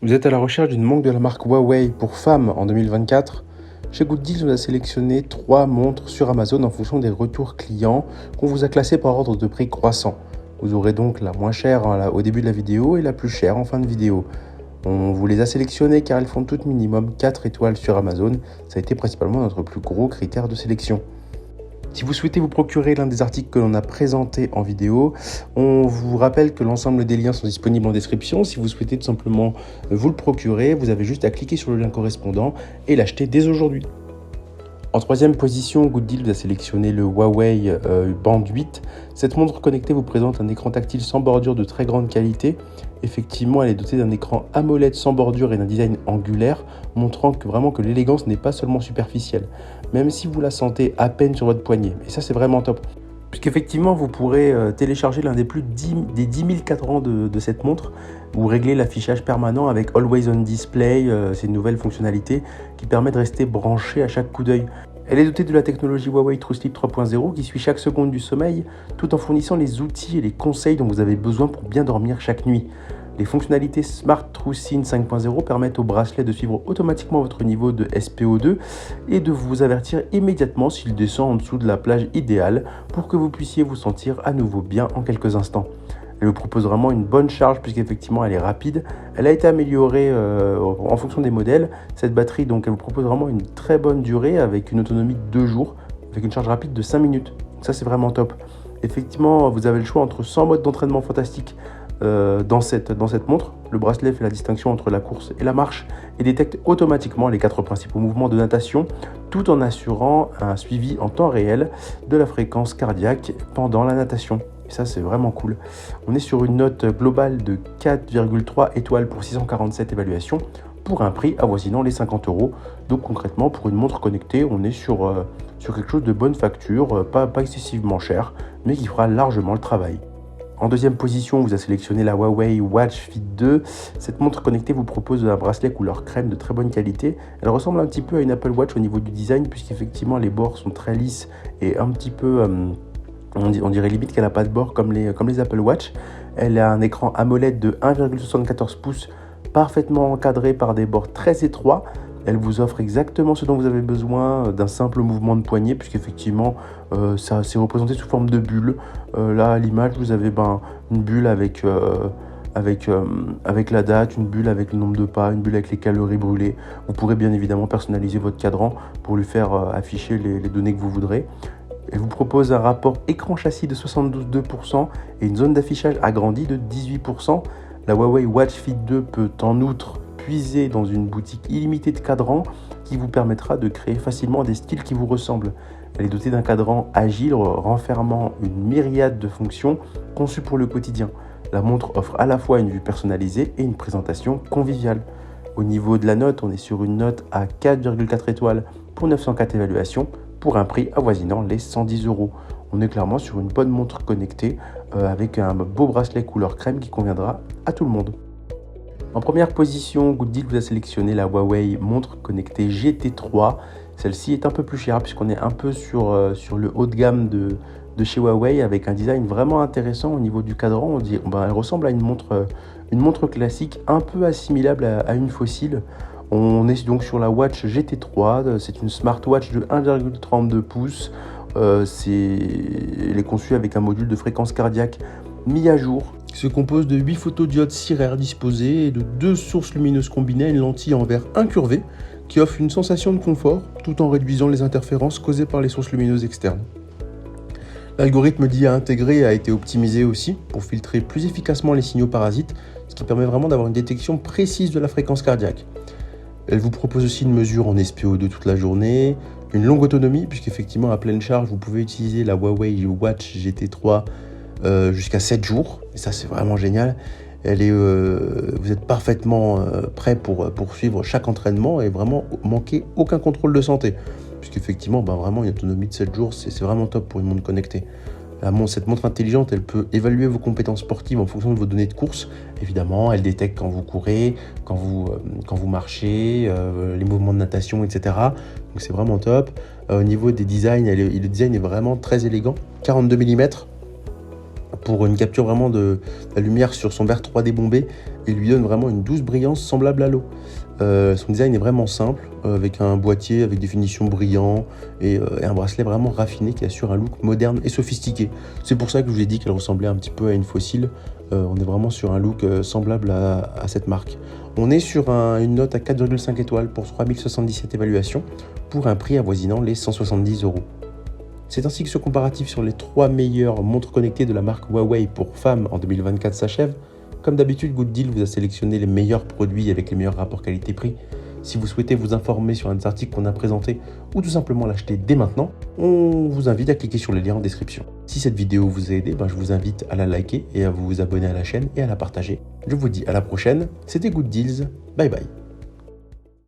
Vous êtes à la recherche d'une montre de la marque Huawei pour femmes en 2024 ? Chez Good Deals, on a sélectionné 3 montres sur Amazon en fonction des retours clients qu'on vous a classés par ordre de prix croissant. Vous aurez donc la moins chère au début de la vidéo et la plus chère en fin de vidéo. On vous les a sélectionnées car elles font toutes minimum 4 étoiles sur Amazon. Ça a été principalement notre plus gros critère de sélection. Si vous souhaitez vous procurer l'un des articles que l'on a présentés en vidéo, on vous rappelle que l'ensemble des liens sont disponibles en description. Si vous souhaitez tout simplement vous le procurer, vous avez juste à cliquer sur le lien correspondant et l'acheter dès aujourd'hui. En troisième position, Good Deal a sélectionné le Huawei Band 8. Cette montre connectée vous présente un écran tactile sans bordure de très grande qualité. Effectivement, elle est dotée d'un écran AMOLED sans bordure et d'un design angulaire, montrant que l'élégance n'est pas seulement superficielle, même si vous la sentez à peine sur votre poignet. Et ça, c'est vraiment top. Puisqu'effectivement, vous pourrez télécharger l'un des 10 000 cadrans de cette montre ou régler l'affichage permanent avec Always On Display. C'est une nouvelle fonctionnalité qui permet de rester branché à chaque coup d'œil. Elle est dotée de la technologie Huawei TrueSleep 3.0 qui suit chaque seconde du sommeil tout en fournissant les outils et les conseils dont vous avez besoin pour bien dormir chaque nuit. Les fonctionnalités Smart TrueSyn 5.0 permettent au bracelet de suivre automatiquement votre niveau de SPO2 et de vous avertir immédiatement s'il descend en dessous de la plage idéale pour que vous puissiez vous sentir à nouveau bien en quelques instants. Elle vous propose vraiment une bonne charge puisqu'effectivement elle est rapide. Elle a été améliorée en fonction des modèles. Cette batterie, donc, elle vous propose vraiment une très bonne durée avec une autonomie de 2 jours, avec une charge rapide de 5 minutes. Ça, c'est vraiment top. Effectivement, vous avez le choix entre 100 modes d'entraînement fantastiques dans cette montre. Le bracelet fait la distinction entre la course et la marche et détecte automatiquement les 4 principaux mouvements de natation tout en assurant un suivi en temps réel de la fréquence cardiaque pendant la natation. Et ça, c'est vraiment cool. On est sur une note globale de 4,3 étoiles pour 647 évaluations pour un prix avoisinant les 50 €. Donc concrètement, pour une montre connectée, on est sur quelque chose de bonne facture, pas excessivement cher, mais qui fera largement le travail. En deuxième position, on vous a sélectionné la Huawei Watch Fit 2. Cette montre connectée vous propose un bracelet couleur crème de très bonne qualité. Elle ressemble un petit peu à une Apple Watch au niveau du design, puisqu'effectivement les bords sont très lisses et un petit peu, on dirait limite qu'elle n'a pas de bord comme les Apple Watch. Elle a un écran AMOLED de 1,74 pouces, parfaitement encadré par des bords très étroits. Elle vous offre exactement ce dont vous avez besoin d'un simple mouvement de poignet, puisqu'effectivement, ça c'est représenté sous forme de bulle. Là, à l'image, vous avez une bulle avec la date, une bulle avec le nombre de pas, une bulle avec les calories brûlées. Vous pourrez bien évidemment personnaliser votre cadran pour lui faire afficher les données que vous voudrez. Elle vous propose un rapport écran-châssis de 72% et une zone d'affichage agrandie de 18%. La Huawei Watch Fit 2 peut en outre puiser dans une boutique illimitée de cadrans qui vous permettra de créer facilement des styles qui vous ressemblent. Elle est dotée d'un cadran agile renfermant une myriade de fonctions conçues pour le quotidien. La montre offre à la fois une vue personnalisée et une présentation conviviale. Au niveau de la note, on est sur une note à 4,4 étoiles pour 904 évaluations pour un prix avoisinant les 110 €. On est clairement sur une bonne montre connectée avec un beau bracelet couleur crème qui conviendra à tout le monde. En première position, Good Deal vous a sélectionné la Huawei montre connectée GT3. Celle-ci est un peu plus chère puisqu'on est un peu sur le haut de gamme de chez Huawei avec un design vraiment intéressant au niveau du cadran. Elle ressemble à une montre classique un peu assimilable à une fossile. On est donc sur la Watch GT3, c'est une smartwatch de 1,32 pouces. Elle est conçue avec un module de fréquence cardiaque mis à jour, qui se compose de 8 photodiodes CIRER disposées et de 2 sources lumineuses combinées à une lentille en verre incurvé qui offre une sensation de confort tout en réduisant les interférences causées par les sources lumineuses externes. L'algorithme d'IA intégré a été optimisé aussi pour filtrer plus efficacement les signaux parasites, ce qui permet vraiment d'avoir une détection précise de la fréquence cardiaque. Elle vous propose aussi une mesure en SPO2 toute la journée, une longue autonomie puisqu'effectivement à pleine charge vous pouvez utiliser la Huawei Watch GT3 jusqu'à 7 jours, et ça c'est vraiment génial. Vous êtes parfaitement prêt pour suivre chaque entraînement et vraiment manquer aucun contrôle de santé, puisqu'effectivement vraiment une autonomie de 7 jours, c'est vraiment top pour une montre connectée. Cette montre intelligente, elle peut évaluer vos compétences sportives en fonction de vos données de course. Évidemment, elle détecte quand vous courez, quand vous marchez, les mouvements de natation, etc. Donc c'est vraiment top. Au niveau des designs, le design est vraiment très élégant. 42 mm pour une capture vraiment de la lumière sur son verre 3D bombé, il lui donne vraiment une douce brillance semblable à l'eau. Son design est vraiment simple, avec un boîtier avec des finitions brillants et un bracelet vraiment raffiné qui assure un look moderne et sophistiqué. C'est pour ça que je vous ai dit qu'elle ressemblait un petit peu à une fossile. On est vraiment sur un look semblable à cette marque. On est sur une note à 4,5 étoiles pour 3077 évaluations, pour un prix avoisinant les 170 €. C'est ainsi que ce comparatif sur les 3 meilleures montres connectées de la marque Huawei pour femmes en 2024 s'achève. Comme d'habitude, Good Deal vous a sélectionné les meilleurs produits avec les meilleurs rapports qualité-prix. Si vous souhaitez vous informer sur un des articles qu'on a présentés ou tout simplement l'acheter dès maintenant, on vous invite à cliquer sur le lien en description. Si cette vidéo vous a aidé, je vous invite à la liker et à vous abonner à la chaîne et à la partager. Je vous dis à la prochaine, c'était Good Deals, bye bye.